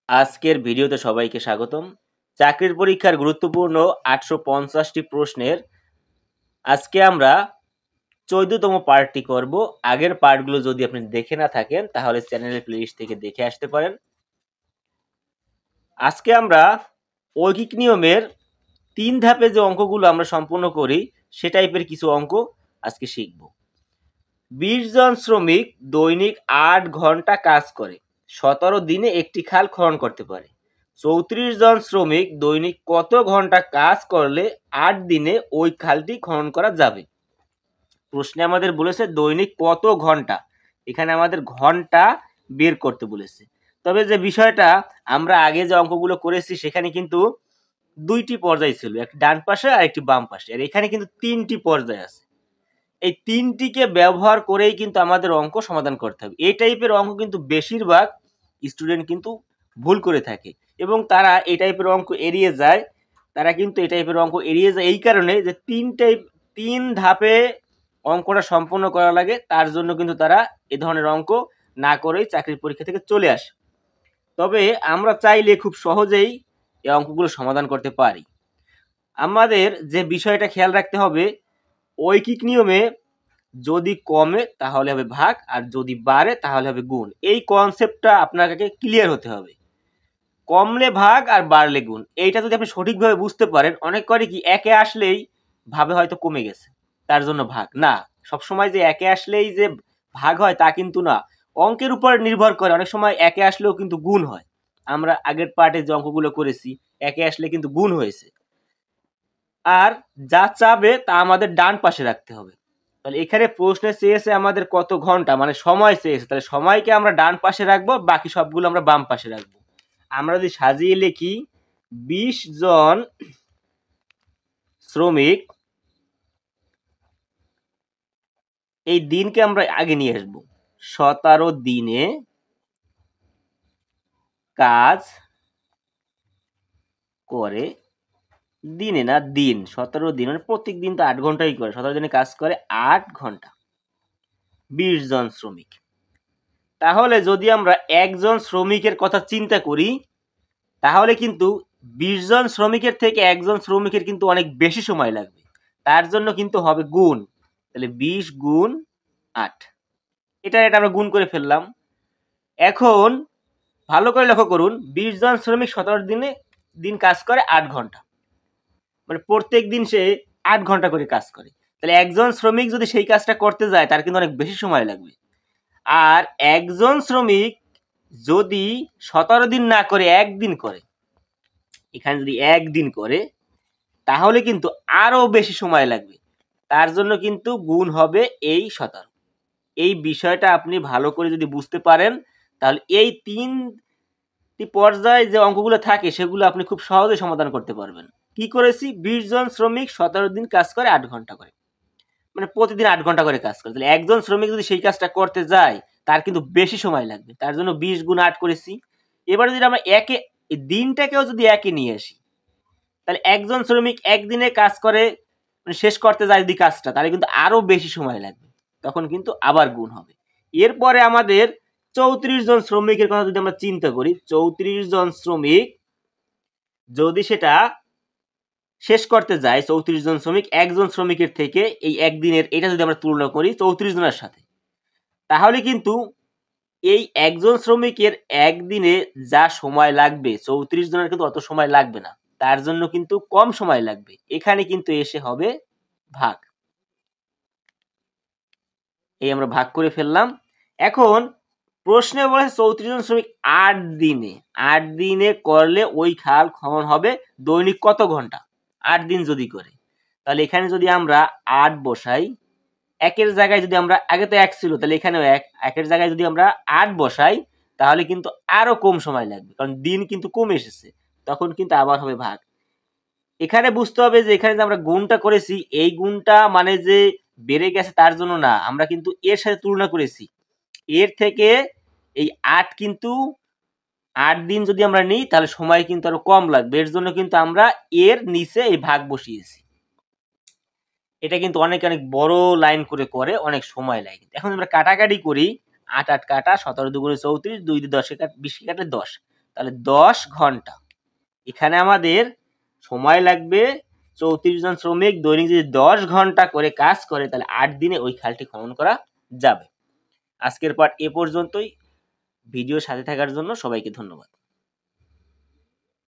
আজকের ভিডিওতে সবাইকে স্বাগতম। চাকরির পরীক্ষার গুরুত্বপূর্ণ 850টি প্রশ্নের আজকে আমরা 14তম পার্টটি করব। আগের পার্টগুলো যদি আপনি দেখে না থাকেন তাহলে চ্যানেলের প্লেলিস্ট থেকে দেখে আসতে পারেন। আজকে আমরা ঐকিক নিয়মের 3 ধাপে যে অঙ্কগুলো আমরা সম্পূর্ণ করি সে টাইপের কিছু অঙ্ক আজকে শিখব। 20 জন শ্রমিক দৈনিক 8 ঘন্টা কাজ করে, 17 দিনে একটি খাল খনন করতে পারে। 34 জন শ্রমিক দৈনিক কত ঘন্টা কাজ করলে 8 দিনে ওই খালটি খনন করা যাবে? প্রশ্নে আমাদের বলেছে দৈনিক কত ঘন্টা, এখানে আমাদের ঘন্টা বের করতে বলেছে। তবে যে বিষয়টা আমরা আগে যে অঙ্কগুলো করেছি সেখানে কিন্তু 2টি পর্যায় ছিল, একটি ডান পাশে আর একটি বাম পাশে, আর এখানে কিন্তু 3টি পর্যায় আছে। এই 3টিকে ব্যবহার করেই কিন্তু আমাদের অঙ্ক সমাধান করতে হবে। এই টাইপের অঙ্ক কিন্তু বেশিরভাগ স্টুডেন্ট কিন্তু ভুল করে থাকে এবং তারা এই টাইপের অঙ্ক এড়িয়ে যায়। এই কারণে যে 3 ধাপে অঙ্কটা সম্পন্ন করা লাগে, তার জন্য কিন্তু তারা এ ধরনের অঙ্ক না করেই চাকরির পরীক্ষা থেকে চলে আসে। তবে আমরা চাইলে খুব সহজেই এই অঙ্কগুলো সমাধান করতে পারি। আমাদের যে বিষয়টা খেয়াল রাখতে হবে, ঐকিক নিয়মে যদি কমে তাহলে হবে ভাগ, আর যদি বাড়ে তাহলে হবে গুণ। এই কনসেপ্টটা আপনাকে ক্লিয়ার হতে হবে। কমলে ভাগ আর বাড়লে গুণ, এইটা যদি আপনি সঠিকভাবে বুঝতে পারেন, অনেক করে কি একে আসলেই ভাবে হয়তো কমে গেছে তার জন্য ভাগ, না, সবসময় যে একে আসলেই যে ভাগ হয় তা কিন্তু না। অঙ্কের উপর নির্ভর করে, অনেক সময় একে আসলেও কিন্তু গুণ হয়। আমরা আগের পার্টে যে অঙ্কগুলো করেছি একে আসলে কিন্তু গুণ হয়েছে। আর যা চাবে তা আমাদের ডান পাশে রাখতে হবে। তাহলে এখানে প্রশ্নে চেয়েছে আমাদের কত ঘন্টা, মানে সময় চেয়েছে, তাহলে সময়কে আমরা ডান পাশে রাখবো, বাকি সবগুলো আমরা বাম পাশে রাখবো। আমরা যদি সাজিয়ে লিখি 20 জন শ্রমিক, এই দিনকে আমরা আগে নিয়ে আসবো। 17 দিনে কাজ করে, দিনে না দিন, 17 দিন মানে প্রত্যেক দিন তো 8 ঘন্টাই করে, 17 দিনে কাজ করে 8 ঘন্টা, 20 জন শ্রমিক। তাহলে যদি আমরা একজন শ্রমিকের কথা চিন্তা করি তাহলে কিন্তু 20 জন শ্রমিকের থেকে একজন শ্রমিকের কিন্তু অনেক বেশি সময় লাগবে, তার জন্য কিন্তু হবে গুণ। তাহলে 20 গুণ 8, এটা আমরা গুণ করে ফেললাম। এখন ভালো করে লক্ষ্য করুন, 20 জন শ্রমিক 17 দিন কাজ করে 8 ঘন্টা, মানে প্রত্যেক দিন সে 8 ঘন্টা করে কাজ করে। তাহলে একজন শ্রমিক যদি সেই কাজটা করতে যায় তার কিন্তু অনেক বেশি সময় লাগবে। আর একজন শ্রমিক যদি 17 দিন না করে একদিন করে, এখানে যদি একদিন করে তাহলে কিন্তু আরো বেশি সময় লাগবে, তার জন্য কিন্তু গুণ হবে এই 17। এই বিষয়টা আপনি ভালো করে যদি বুঝতে পারেন তাহলে এই 3টি পর্যায়ে যে অঙ্কগুলো থাকে সেগুলো আপনি খুব সহজে সমাধান করতে পারবেন। কি করেছি, 20 জন শ্রমিক 17 দিন কাজ করে 8 ঘন্টা করে, মানে প্রতিদিন 8 ঘন্টা করে কাজ করে। তাহলে একজন শ্রমিক যদি সেই কাজটা করতে যায় তার কিন্তু বেশি সময় লাগবে, তার জন্য 20 গুণ 8 করেছি। এবার যদি আমরা একে দিনটাকেও যদি একে নিয়ে আসি, তাহলে একজন শ্রমিক একদিনে কাজ করে, মানে শেষ করতে যায় যদি কাজটা, তাহলে কিন্তু আরো বেশি সময় লাগবে, তখন কিন্তু আবার গুণ হবে। এরপরে আমাদের 34 জন শ্রমিকের কথা যদি আমরা চিন্তা করি, 34 জন শ্রমিক যদি সেটা শেষ করতে যায়, 34 জন শ্রমিক একজন শ্রমিকের থেকে এই একদিনের এটা যদি আমরা তুলনা করি 34 জনের সাথে, তাহলে কিন্তু এই একজন শ্রমিকের একদিনে যা সময় লাগবে 34 জনের কিন্তু অত সময় লাগবে না, তার জন্য কিন্তু কম সময় লাগবে। এখানে কিন্তু এসে হবে ভাগ, এই আমরা ভাগ করে ফেললাম। এখন প্রশ্নে বলেছে 34 জন শ্রমিক 8 দিনে করলে ওই খাল খনন হবে দৈনিক কত ঘন্টা। 8 দিন যদি করে, তাহলে এখানে যদি আমরা 8 বসাই, একের জায়গায় যদি আমরা, আগে তো 1 ছিল তাহলে এখানেও 1, একের জায়গায় যদি আমরা 8 বসাই তাহলে কিন্তু আরো কম সময় লাগবে, কারণ দিন কিন্তু কমে এসেছে, তখন কিন্তু আবার হবে ভাগ। এখানে বুঝতে হবে যে এখানে যে আমরা গুণটা করেছি এই গুণটা মানে যে বেড়ে গেছে তার জন্য না, আমরা কিন্তু এর সাথে তুলনা করেছি, এর থেকে এই 8 কিন্তু 8 দিন যদি আমরা নিই তাহলে সময় কিন্তু আরো কম লাগবে, এর জন্য কিন্তু আমরা এর নিচে এই ভাগ বসিয়েছি। এটা কিন্তু অনেক বড় লাইন করে অনেক সময় লাগে। এখন আমরা কাটাকাটি করি, 8 8 কাটা, 17 দুগুণে 34, 2 দিয়ে 10 20 কাটলে 10, তাহলে 10 ঘন্টা। এখানে আমাদের সময় লাগবে 34 জন শ্রমিক দৈনিক যদি 10 ঘন্টা করে কাজ করে তাহলে 8 দিনে ওই খালটি খনন করা যাবে। আজকের পাঠ এ পর্যন্তই। ভিডিওর সাথে থাকার জন্য সবাইকে ধন্যবাদ।